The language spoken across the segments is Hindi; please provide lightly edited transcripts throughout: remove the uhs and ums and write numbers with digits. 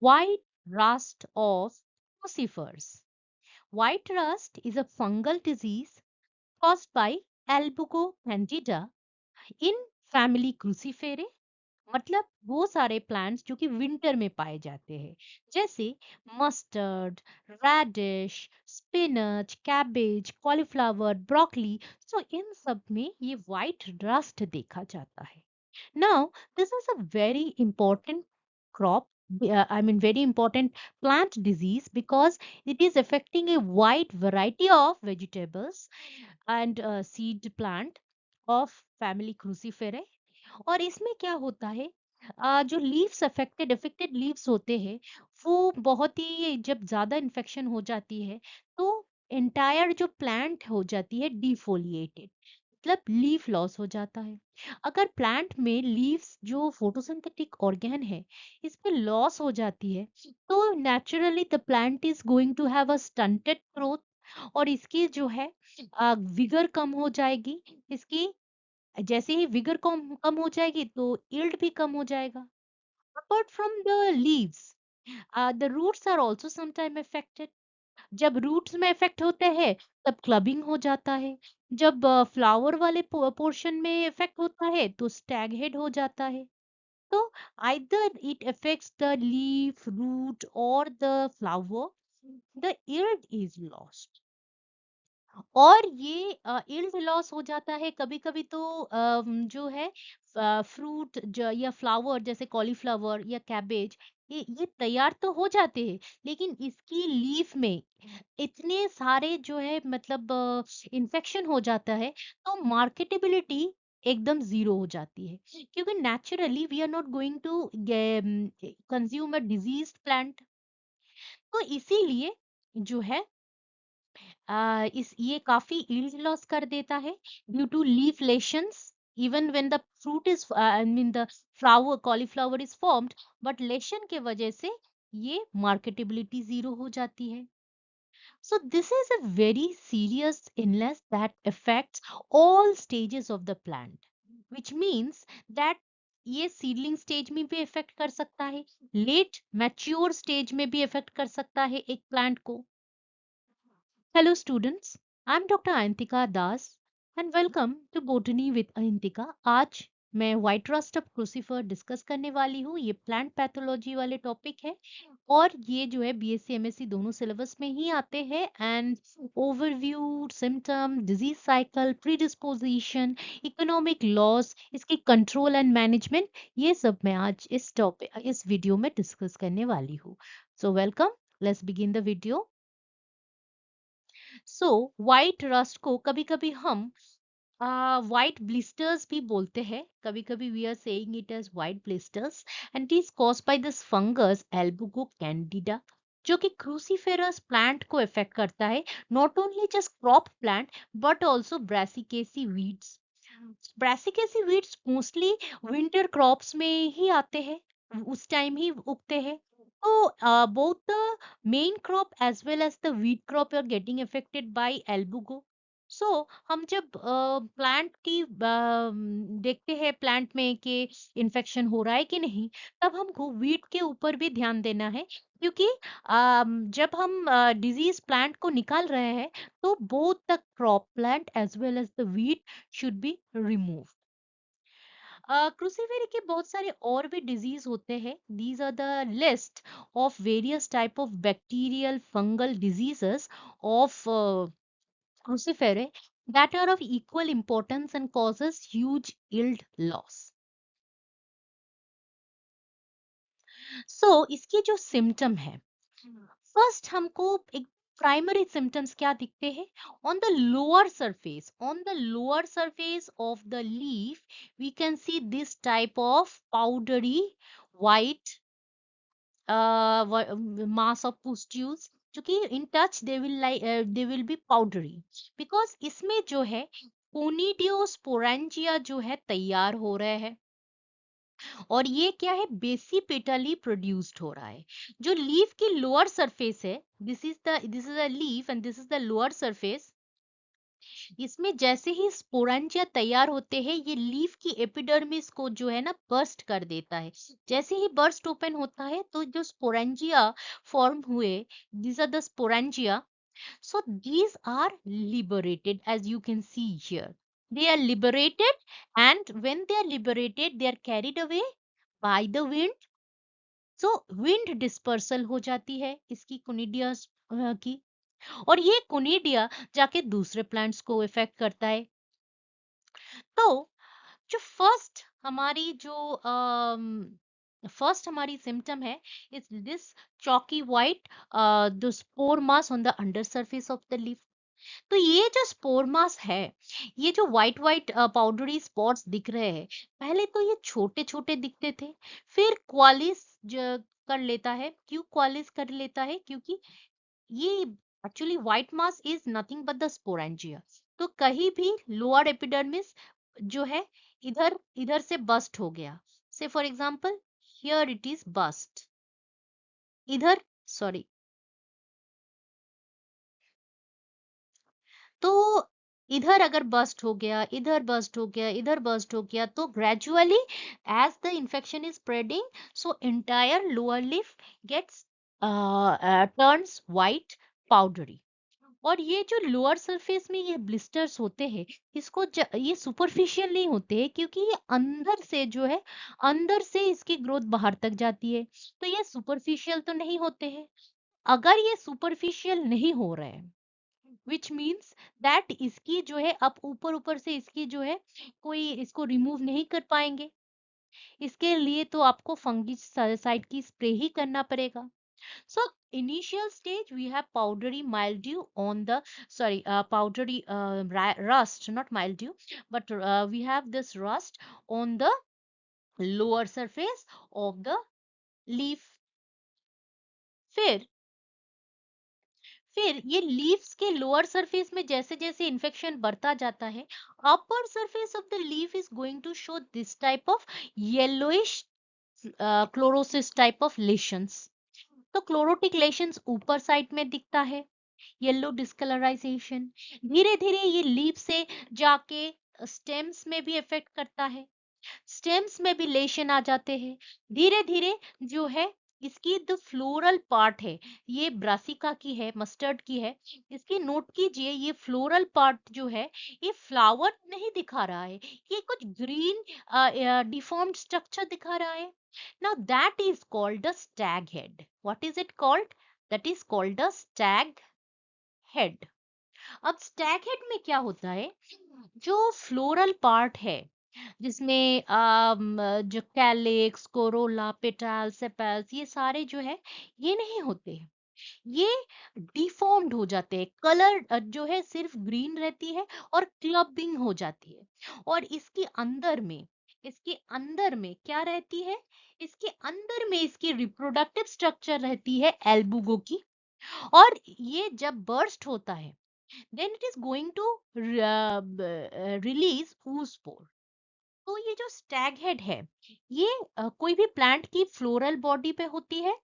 White rust of crucifers. White rust is a fungal disease caused by Albugo candida in family Cruciferae. मतलब वो सारे प्लांट्स जो कि विंटर में पाए जाते हैं, जैसे mustard, radish, spinach, cabbage, cauliflower, broccoli. So इन सब में ये व्हाइट रस्ट देखा जाता है। Now, this is a very important crop, very important plant disease because it is affecting a wide variety of vegetables and seed plant of family Cruciferae। और इसमें क्या होता है, जो लीव्स अफेक्टेड लीव्स होते हैं, वो बहुत ही जब ज्यादा इन्फेक्शन हो जाती है तो एंटायर जो प्लांट हो जाती है डिफोलिएटेड, मतलब लीफ लॉस हो जाता है। अगर प्लांट में लीव्स जो फोटोसिंथेटिक ऑर्गेन है इस पे लॉस हो जाती है तो naturally the plant is going to have a stunted growth, और इसकी जो है विगर कम हो जाएगी। इसकी जैसे ही विगर कम कम हो जाएगी तो यील्ड भी कम हो जाएगा। Apart from the leaves, the roots are also sometime affected. जब रूट्स में इफेक्ट होते हैं तब क्लबिंग हो जाता है। जब फ्लावर वाले पोर्शन में इफेक्ट होता है तो स्टैग हेड हो जाता है। तो either it affects the leaf, root और the flower, the yield is lost. और ये यील्ड लॉस हो जाता है कभी कभी तो जो है फ्रूट या फ्लावर जैसे कॉलीफ्लावर या कैबेज, ये तैयार तो हो जाते हैं लेकिन इसकी लीफ में इतने सारे जो है मतलब इन्फेक्शन हो जाता है तो मार्केटेबिलिटी एकदम जीरो हो जाती है, क्योंकि naturally we are not going to consume a diseased plant. तो इसीलिए जो है इस ये काफी यील्ड लॉस कर देता है due to leaf lesions. Even when the fruit is I mean the flower cauliflower is formed, but lesion के वजह से ये मार्केटेबिलिटी जीरो हो जाती है। So this is a very serious illness that affects all stages of the plant, which means that ये सीडलिंग स्टेज में भी इफेक्ट कर सकता है, लेट मैच्योर स्टेज में भी इफेक्ट कर सकता है एक प्लांट को। Hello students, I'm Dr. Ayantika Das and welcome to Botany with Ayantika। आज मैं व्हाइट रस्ट ऑफ क्रूसिफर डिस्कस करने वाली हूँ। ये प्लांट पैथोलॉजी वाले टॉपिक है और ये जो है बीएससी एमएससी दोनों सिलेबस में ही आते हैं। And overview, symptom, disease cycle, predisposition, economic loss, इसकी कंट्रोल एंड मैनेजमेंट, ये सब मैं आज इस वीडियो में डिस्कस करने वाली हूँ। So welcome, let's begin the video. So white rust को कभी कभी हम व्हाइट ब्लिस्टर्स भी बोलते हैं। कभी कभी we are saying it as white blisters and it is caused by this fungus Albugo candida, जो कि क्रूसीफेरस प्लांट को इफेक्ट करता है। Not only just crop plant but also Brassicaceae weeds. Brassicaceae weeds mostly winter crops में ही आते हैं, उस टाइम ही उगते हैं। तो both the main crop as well as the wheat crop are getting affected by albugo। सो हम जब प्लांट की देखते हैं प्लांट में कि इन्फेक्शन हो रहा है कि नहीं, तब हमको वीट के ऊपर भी ध्यान देना है, क्योंकि जब हम डिजीज प्लांट को निकाल रहे हैं तो both the crop plant as well as the weed should be remove. Cruciferae के बहुत सारे और भी डिजीज होते हैं। These are the list of various type of bacterial fungal diseases of cruciferae that are of equal importance and causes huge yield loss। So इसके जो सिम्टम है, फर्स्ट हमको एक प्राइमरी सिम्टम्स क्या दिखते हैं। On the lower surface of the leaf we can see this type of powdery white mass of pustules, जो कि in touch they will be powdery, because इसमें जो है कोनिडियोस्पोरेंजिया जो है तैयार हो रहे हैं। और ये क्या है, बेसिपेटली प्रोड्यूस्ड हो रहा है। जो लीफ की लोअर सरफेस है, this is the leaf and this is the lower surface. इसमें जैसे ही स्पोरेंजिया तैयार होते हैं, ये लीफ की एपिडर्मिस को जो है ना बर्स्ट कर देता है। जैसे ही बर्स्ट ओपन होता है तो जो स्पोरेंजिया फॉर्म हुए, these are the sporangia. So these are liberated, as you can see here. They are liberated, and when they are liberated, they are carried away by the wind. So wind dispersal हो जाती है इसकी कोनिडिया की, और ये कोनिडिया जाके दूसरे प्लांट्स को इफेक्ट करता है। तो जो फर्स्ट हमारी सिम्टम है, is this chalky white the spore mass on the under surface of the leaf. तो ये जो स्पोर मास है, ये जो व्हाइट व्हाइट पाउडरी स्पॉट्स दिख रहे हैं, पहले तो ये छोटे छोटे दिखते थे, फिर क्वालिस कर लेता है। क्यों क्वालिस कर लेता है? क्योंकि ये actually white mass is nothing but the sporangia. तो कहीं भी लोअर एपिडर्मिस जो है, इधर इधर से बस्ट हो गया, say for example here it is burst, इधर, सॉरी। तो इधर अगर बस्ट हो गया, इधर बस्ट हो गया, इधर बस्ट हो गया, तो gradually as the infection is spreading, so entire lower leaf gets turns white powdery. और ये जो लोअर सरफेस में ये ब्लिस्टर्स होते हैं, ये सुपरफिशियल नहीं होते हैं, क्योंकि ये अंदर से जो है, अंदर से इसकी ग्रोथ बाहर तक जाती है। तो ये सुपरफिशियल तो नहीं होते हैं। अगर ये सुपरफिशियल नहीं हो रहे हैं, विच मीन्स दैट इसकी जो है, अब ऊपर ऊपर से इसकी जो है, कोई इसको रिमूव नहीं कर पाएंगे, इसके लिए तो आपको फंगिसाइड की स्प्रे ही करना पड़ेगा। So initial stage we have powdery mildew on the, sorry, powdery rust, not mildew, but we have this rust on the lower surface of the leaf. फिर फिर ये लीव्स के लोअर सरफेस में जैसे जैसे इन्फेक्शन बढ़ता जाता है, upper surface of the leaf is going to show this type of yellowish chlorosis type of lesions. तो क्लोरोटिक लेशंस ऊपर साइड में दिखता है, येलो डिस्कलराइजेशन। धीरे धीरे ये लीफ से जाके स्टेम्स में भी इफेक्ट करता है, स्टेम्स में भी लेशन आ जाते हैं। धीरे धीरे जो है, इसकी जो फ्लोरल पार्ट है, ये ब्रासिका की है, मस्टर्ड की है, इसकी नोट कीजिए, ये फ्लोरल पार्ट जो है, ये फ्लावर नहीं दिखा रहा है, ये कुछ ग्रीन डिफॉर्म्ड स्ट्रक्चर दिखा रहा है। Now that is called the Stag head. What is it called? That is called the Stag head. अब स्टैग हेड में क्या होता है, जो फ्लोरल पार्ट है, जिसमें जो कैलिक्स, कोरोला, पेटल, सेपल्स, ये सारे जो है, ये नहीं होते हैं, ये डिफॉर्म्ड हो जाते हैं। कलर जो है सिर्फ ग्रीन रहती है और क्लबिंग हो जाती है। और इसके अंदर में क्या रहती है? इसके अंदर में इसकी रिप्रोडक्टिव स्ट्रक्चर रहती है एल्बुगो की। और ये जब बर्स्ट होता है, then it is going to release oospore। तो ये जो स्टैग हेड है, ये कोई भी प्लांट की फ्लोरल बॉडी पे होती है,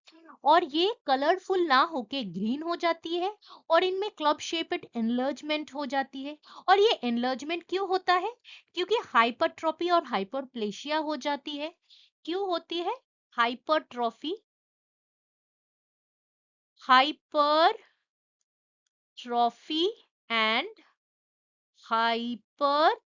और ये कलरफुल ना होके ग्रीन हो जाती है, और इनमें क्लब शेपेड एनलर्जमेंट हो जाती है। और ये एनलर्जमेंट क्यों होता है? क्योंकि हाइपरट्रॉफी और हाइपरप्लेशिया हो जाती है। क्यों होती है हाइपरट्रॉफी? हाइपरट्रॉफी एंड हाइपर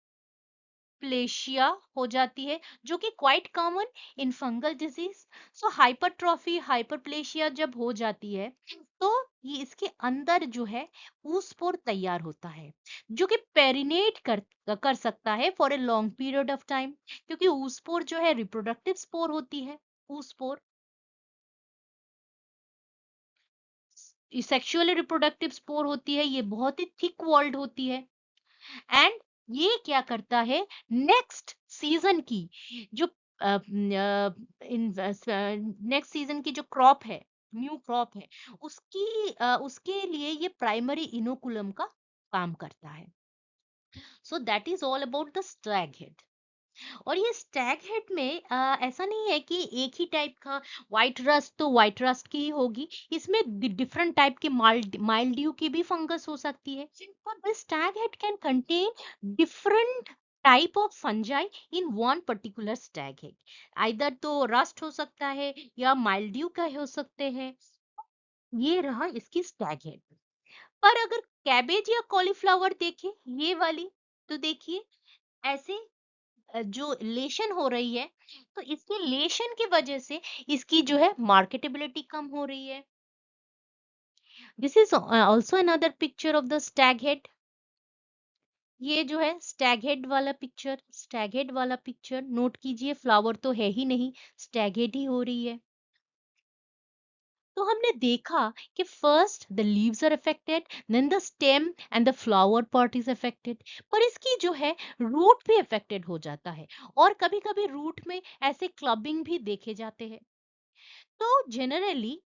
प्लेशिया हो जाती है, जो कि quite common in fungal disease. So hypertrophy, hyperplasia जब हो जाती है, तो ये इसके अंदर जो है ऊस्पोर तैयार होता है, जो कि पेरिनेट कर सकता है for a long period of time. क्योंकि ऊस्पोर जो है रिप्रोडक्टिव स्पोर होती है, ऊस्पोर सेक्सुअली रिप्रोडक्टिव स्पोर होती है, ये बहुत ही थिक वॉल्ड होती है। एंड ये क्या करता है, नेक्स्ट सीजन की जो नेक्स्ट सीजन की जो क्रॉप है, न्यू क्रॉप है, उसके लिए ये प्राइमरी इनोकुलम का काम करता है। So that is all about the Stag head. और ये स्टैग हेड में ऐसा नहीं है कि एक ही टाइप का व्हाइट रस्ट तो व्हाइट रस्ट की ही होगी, इसमें डिफरेंट टाइप की माइल्ड्यू की भी फंगस हो सकती है। पर this Stag head can contain different type of fungi in one particular Stag head. Either तो रस्ट हो सकता है या माइल्ड्यू का हो सकते हैं। ये रहा इसकी स्टैग हेड। पर अगर कैबेज या कॉलीफ्लावर देखें ये वाली, तो देखिए ऐसे जो लेशन हो रही है, तो इसके लेशन की वजह से इसकी जो है मार्केटेबिलिटी कम हो रही है। This is also another picture of the Stag head. ये जो है स्टैग हेड वाला पिक्चर, स्टैग हेड वाला पिक्चर नोट कीजिए, फ्लावर तो है ही नहीं, स्टैग हेड ही हो रही है। तो हमने देखा कि first the leaves are affected, then the stem and the flower part is affected, पर इसकी जो है रूट भी अफेक्टेड हो जाता है, और कभी कभी रूट में ऐसे क्लबिंग भी देखे जाते हैं। तो जनरली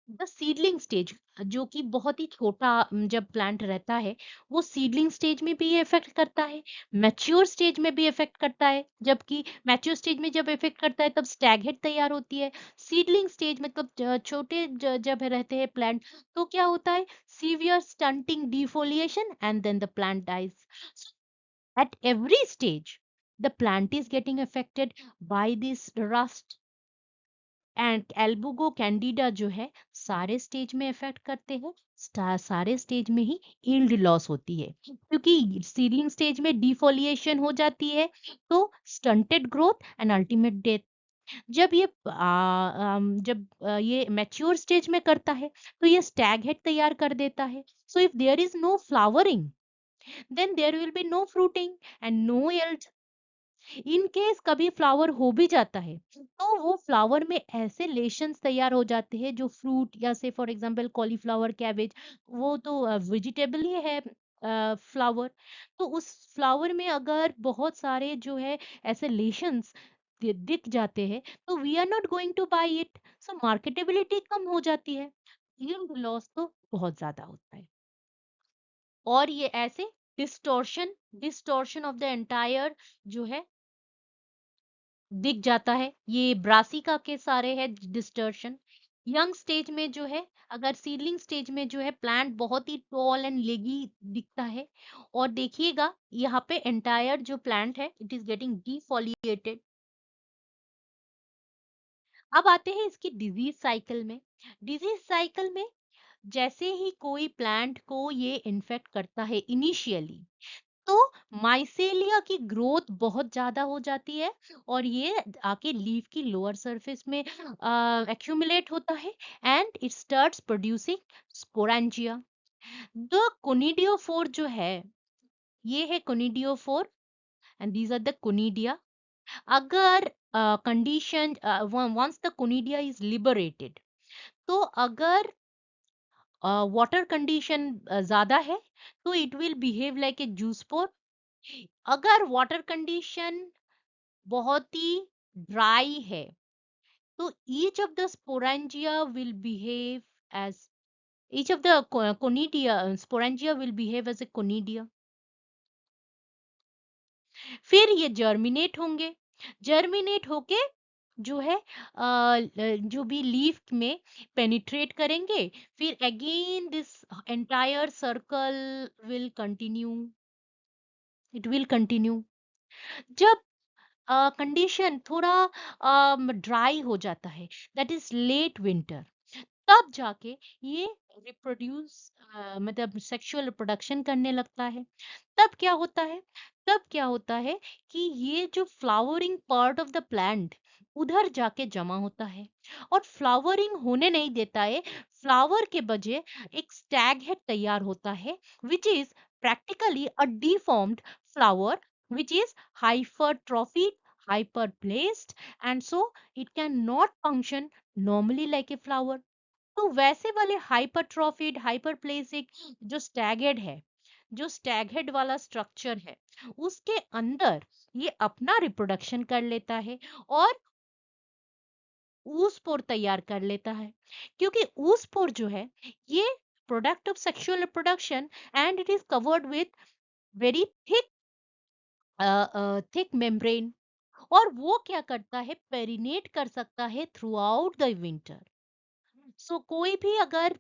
द सीडलिंग स्टेज, जो कि बहुत ही छोटा जब प्लांट रहता है, वो सीडलिंग स्टेज में भी इफेक्ट करता है, मैच्योर स्टेज में भी इफेक्ट करता है। जबकि मैच्योर स्टेज में जब इफेक्ट करता है तब स्टैगहेड तैयार होती है। सीडलिंग स्टेज मतलब छोटे जब रहते हैं प्लांट, तो क्या होता है, severe stunting, defoliation and then the plant dies. At every stage the plant is getting affected by this rust, and Albugo candida जो है सारे स्टेज में इफेक्ट करते हैं। सारे स्टेज में ही यील्ड लॉस होती है, क्योंकि सीडलिंग स्टेज में डिफोलिएशन हो जाती है, तो stunted growth and ultimate death. जब ये ये मैच्योर स्टेज में करता है, तो ये स्टैग हेड तैयार कर देता है। So if there is no flowering, then there will be no fruiting and no yield। In case कभी फ्लावर हो भी जाता है, तो वो फ्लावर में ऐसे लेशंस तैयार हो जाते हैं जो फ्रूट या से फॉर एग्जांपल कॉलीफ्लावर, कैबेज, वो तो वेजिटेबल ही है फ्लावर। तो उस फ्लावर में अगर बहुत सारे जो है ऐसे लेशंस दिख जाते हैं, तो we are not going to buy it, so marketability कम हो जाती है, यील्ड लॉस तो बहुत ज्यादा होता है। और ये ऐसे distortion distortion of the entire जो है दिख जाता है। ये ब्रासिका के सारे है डिस्टर्शन। यंग स्टेज में जो है, अगर सीडलिंग स्टेज में जो है प्लांट बहुत ही टॉल एंड लेगी दिखता है, और देखिएगा यहाँ पे एंटायर जो प्लांट है इट इज गेटिंग डिफोलिएटेड। अब आते हैं इसकी डिजीज साइकिल में। डिजीज साइकिल में जैसे ही कोई प्लांट को ये इन्फेक्ट करता है इनिशियली, तो माइसेलिया की ग्रोथ बहुत ज्यादा हो जाती है, और ये आके लीफ की लोअर सरफेस में एक्यूमुलेट होता है, and it starts producing sporangia. The conidiophore जो है, ये है conidiophore, and these are the conidia. अगर condition once the conidia is liberated, तो अगर वाटर कंडीशन ज्यादा है, तो it will behave like a zoospore. अगर वाटर कंडीशन बहुत ही ड्राई है, तो each of the sporangia will behave as each of the conidia sporangia will behave as a conidia। फिर ये जर्मिनेट होंगे, जर्मिनेट होके जो है जो भी लीफ में पेनिट्रेट करेंगे, फिर again this entire circle will continue, it will continue. जब कंडीशन थोड़ा ड्राई हो जाता है, दैट इज लेट विंटर, तब जाके ये रिप्रोड्यूस मतलब सेक्सुअल रिप्रोडक्शन करने लगता है। तब क्या होता है, तब क्या होता है कि ये जो flowering part of the plant उधर जाके जमा होता है, और फ्लावरिंग होने नहीं देता है। फ्लावर के बजाय एक स्टैग हेड तैयार होता है, which is practically a deformed flower, which is hypertrophied, hyperplaced, and so it cannot function normally like a flower। तो वैसे वाले हाइपरट्रॉफिड, हाइपरप्लेसिक जो स्टैगेड है, जो स्टैगहेड वाला स्ट्रक्चर है, उसके अंदर ये अपना रिप्रोडक्शन कर लेता है, और ऊसपोर तैयार कर लेता है। क्योंकि ऊसपोर जो है ये product of sexual reproduction, and it is covered with very thick thick membrane, और वो क्या करता है, पेरिनेट कर सकता है थ्रू आउट द विंटर। सो कोई भी अगर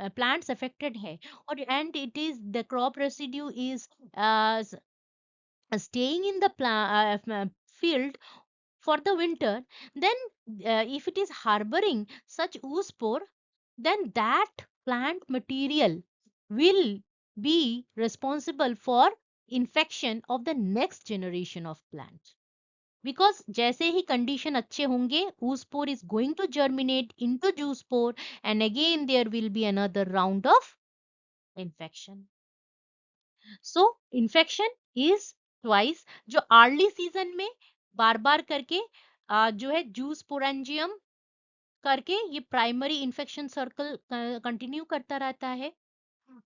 प्लांट्स अफेक्टेड है, और and it is the crop residue is staying in the field for the winter, then if it is harboring such oospore, then that plant material will be responsible for infection of the next generation of plant, because जैसे ही कंडीशन अच्छे होंगे, oospore is going to germinate into zoospore, and again there will be another round of infection. So infection is twice, जो अर्ली सीजन में बार बार करके जो है जूस पोरेंजियम करके ये प्राइमरी इन्फेक्शन सर्कल कंटिन्यू करता रहता है,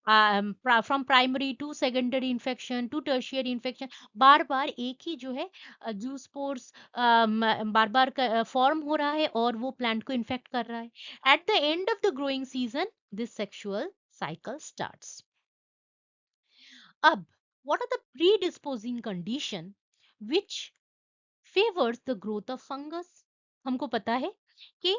from primary to secondary infection to tertiary infection, बार बार एक ही जो है जूस पोर्स बार बार फॉर्म हो रहा है और वो प्लांट को इन्फेक्ट कर रहा है। At the end of the growing season this sexual cycle starts. अब what are the predisposing condition which favors the growth of fungus? हमको पता है कि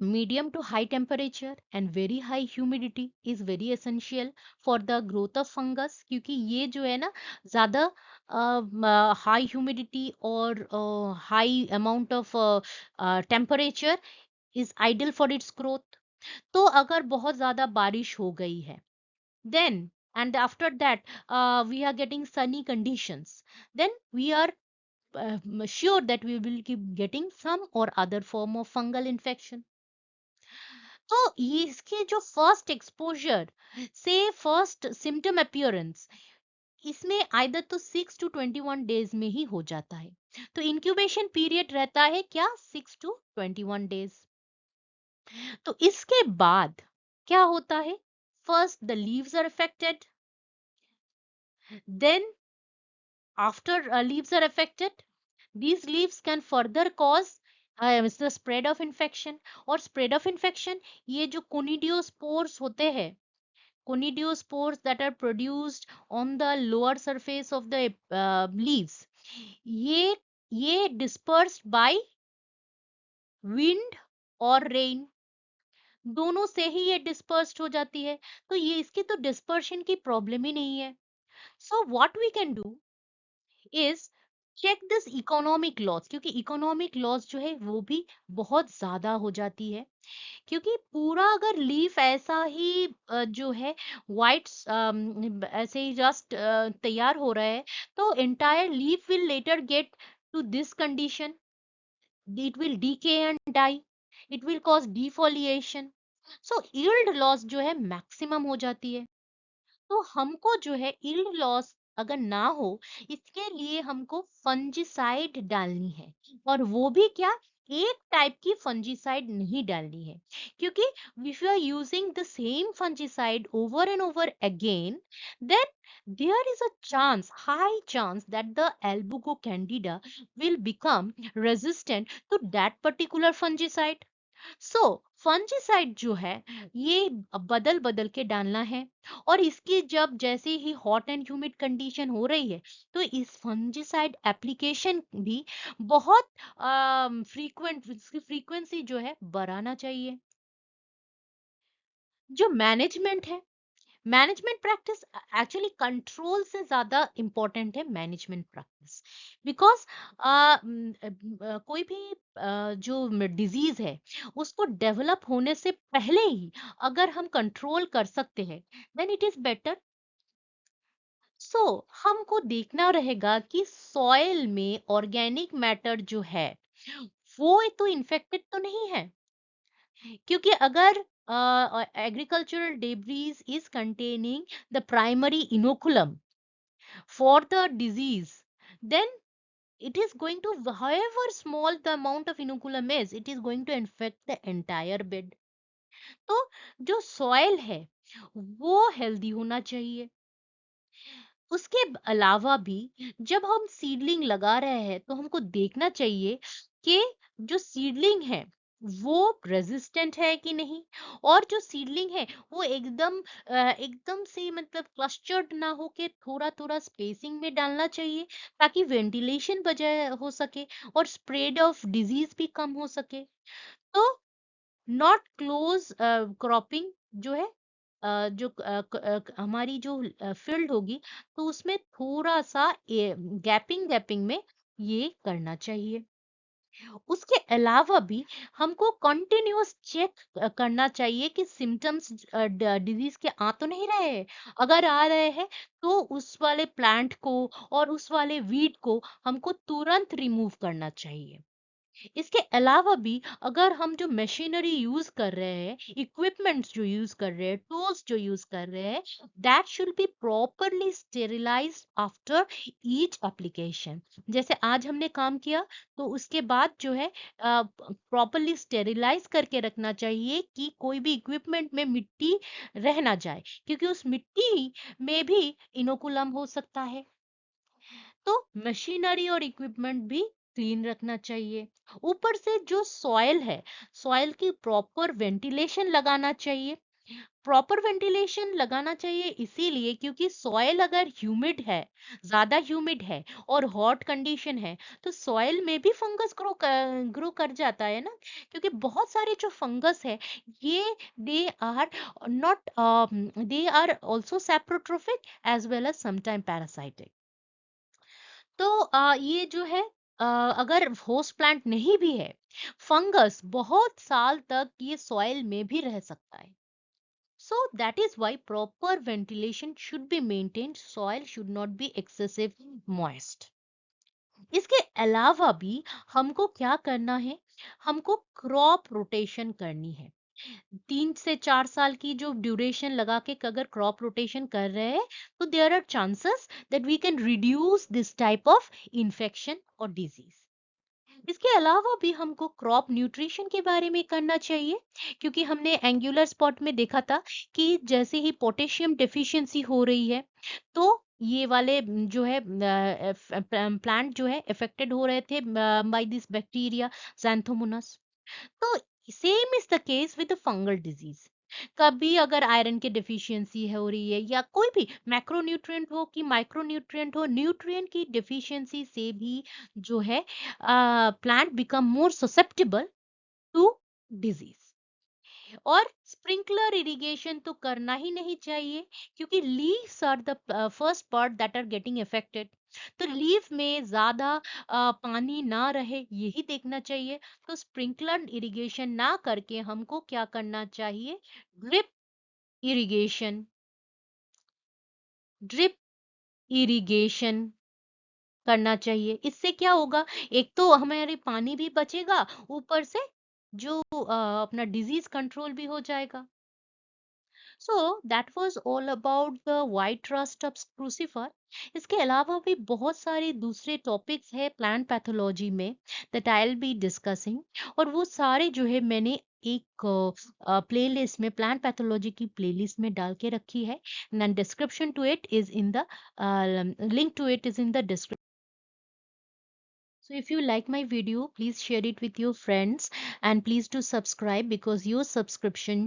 medium to high temperature and very high humidity is very essential for the growth of fungus, क्योंकि ये जो है ना ज़्यादा high humidity और high amount of temperature is ideal for its growth। तो अगर बहुत ज़्यादा बारिश हो गई है, then and after that we are getting sunny conditions, then we are sure that we will keep getting some or other form of fungal infection। तो ये इसके जो फर्स्ट एक्सपोजर से फर्स्ट सिम्टम अपियरेंस, इसमें आइदर तो 6 to 21 डेज में ही हो जाता है। तो इंक्यूबेशन पीरियड रहता है क्या, 6 to 21 डेज। तो इसके बाद क्या होता है, first the leaves are affected, then after leaves are affected, these leaves can further cause the spread of infection। और spread of infection, ये जो conidiospores होते हैं, conidiospores that are produced on the lower surface of the leaves, ये dispersed by wind और rain, दोनों से ही ये dispersed हो जाती है। तो ये इसकी तो dispersion की प्रॉब्लम ही नहीं है। So what we can do is check this economic loss, क्योंकि इकोनॉमिक लॉस जो है वो भी बहुत ज्यादा हो जाती है, क्योंकि पूरा अगर लीफ ऐसा ही जो है वाइट ऐसे ही जस्ट तैयार हो रहा है, तो entire leaf will later get to this condition, it will decay and die, it will cause defoliation. So yield loss जो है मैक्सिमम हो जाती है। तो हमको जो है यील्ड लॉस अगर ना हो, इसके लिए हमको फंजीसाइड डालनी है, और वो भी क्या, एक टाइप की फंजीसाइड नहीं डालनी है, क्योंकि if you are using the same fungicide over and over again, then there is a chance, high chance, that the albugo candida will become resistant to that particular fungicide। So fungicide जो है ये बदल बदल के डालना है, और इसकी जब जैसे ही हॉट एंड ह्यूमिड कंडीशन हो रही है, तो इस फंजीसाइड एप्लीकेशन भी बहुत फ्रीक्वेंट, इसकी फ्रीक्वेंसी जो है बढ़ाना चाहिए। जो मैनेजमेंट है, मैनेजमेंट प्रैक्टिस एक्चुअली कंट्रोल से ज्यादा इंपॉर्टेंट है मैनेजमेंट प्रैक्टिस, बिकॉज कोई भी जो डिजीज है उसको डेवलप होने से पहले ही अगर हम कंट्रोल कर सकते हैं, देन इट इज बेटर। सो हमको देखना रहेगा कि सॉइल में ऑर्गेनिक मैटर जो है वो तो इन्फेक्टेड तो नहीं है, क्योंकि अगर agricultural debris is containing the primary inoculum for the disease, then it is going to, however small the amount of inoculum is, it is going to infect the entire bed। तो जो सॉइल है वो हेल्दी होना चाहिए। उसके अलावा भी जब हम सीडलिंग लगा रहे हैं, तो हमको देखना चाहिए कि जो सीडलिंग है वो रेजिस्टेंट है कि नहीं, और जो सीडलिंग है वो एकदम से मतलब क्लस्टर्ड ना हो के थोड़ा थोड़ा स्पेसिंग में डालना चाहिए, ताकि वेंटिलेशन बजाय हो सके और स्प्रेड ऑफ डिजीज भी कम हो सके। तो नॉट क्लोज क्रॉपिंग जो है, हमारी जो फील्ड होगी, तो उसमें थोड़ा सा गैपिंग गैपिंग में ये करना चाहिए। उसके अलावा भी हमको कंटिन्यूअस चेक करना चाहिए कि सिम्टम्स डिजीज के आ तो नहीं रहे हैं। अगर आ रहे हैं तो उस वाले प्लांट को और उस वाले वीड को हमको तुरंत रिमूव करना चाहिए। इसके अलावा भी अगर हम जो मशीनरी यूज कर रहे हैं, इक्विपमेंट्स जो यूज कर रहे हैं, टूल्स जो यूज कर रहे हैं, that should be properly sterilised after each application. जैसे आज हमने काम किया तो उसके बाद जो है प्रॉपरली स्टेरिलाइज करके रखना चाहिए कि कोई भी इक्विपमेंट में मिट्टी रह ना जाए, क्योंकि उस मिट्टी में भी इनोकुलम हो सकता है। तो मशीनरी और इक्विपमेंट भी क्लीन रखना चाहिए। ऊपर से जो सॉइल है, सॉइल की प्रॉपर वेंटिलेशन लगाना चाहिए। प्रॉपर वेंटिलेशन लगाना चाहिए इसीलिए क्योंकि सॉइल अगर ह्यूमिड है, ज्यादा ह्यूमिड है और हॉट कंडीशन है, तो सॉइल में भी फंगस ग्रो कर जाता है ना। क्योंकि बहुत सारे जो फंगस है, ये they are not they are also saprotrophic as well as sometime parasitic. तो ये जो है, अगर होस्ट प्लांट नहीं भी है, फंगस बहुत साल तक ये सॉइल में भी रह सकता है। So that is why proper ventilation should be maintained. Soil should not be excessive moist. इसके अलावा भी हमको क्या करना है, हमको क्रॉप रोटेशन करनी है। 3 से 4 साल की जो ड्यूरेशन लगा के अगर क्रॉप रोटेशन कर रहे हैं, तो there are chances that we can reduce this type of infection और डिजीज। इसके अलावा भी हमको क्रॉप न्यूट्रिशन के बारे में करना चाहिए, क्योंकि हमने एंगुलर स्पॉट में देखा था कि जैसे ही पोटेशियम डेफिशिएंसी हो रही है, तो ये वाले जो है प्लांट जो है अफेक्टेड हो रहे थे बाय दिस बैक्टीरिया xanthomonas। तो same is the case with the fungal disease. कभी अगर आयरन की डिफिशियंसी हो रही है या कोई भी मैक्रोन्यूट्रिएंट हो कि माइक्रोन्यूट्रिएंट हो, न्यूट्रिएंट की डिफिशियंसी से भी जो है plant become more susceptible to disease. और स्प्रिंकलर इरिगेशन तो करना ही नहीं चाहिए, क्योंकि leaves are the first part that are getting affected. तो लीफ में ज्यादा पानी ना रहे यही देखना चाहिए। तो स्प्रिंकलर इरिगेशन ना करके हमको क्या करना चाहिए, ड्रिप इरिगेशन। ड्रिप इरिगेशन करना चाहिए। इससे क्या होगा, एक तो हमारे पानी भी बचेगा, ऊपर से जो अपना डिजीज कंट्रोल भी हो जाएगा। So that was all about the white rust of crucifer. इसके अलावा भी बहुत सारे दूसरे टॉपिक्स है प्लांट पैथोलॉजी में that I will be discussing. और वो सारे जो है मैंने एक प्लेलिस्ट में, प्लांट पैथोलॉजी की प्लेलिस्ट में डाल के रखी है। And description to it is in the link to it is in the description. So if you like my video, please share it with your friends and please do subscribe, because your subscription,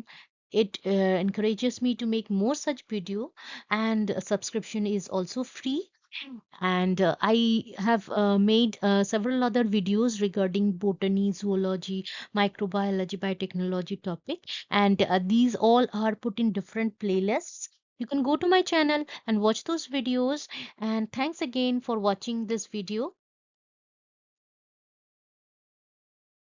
it encourages me to make more such video, and subscription is also free. And I have made several other videos regarding botany, zoology, microbiology, biotechnology topic, and these all are put in different playlists. You can go to my channel and watch those videos. And thanks again for watching this video.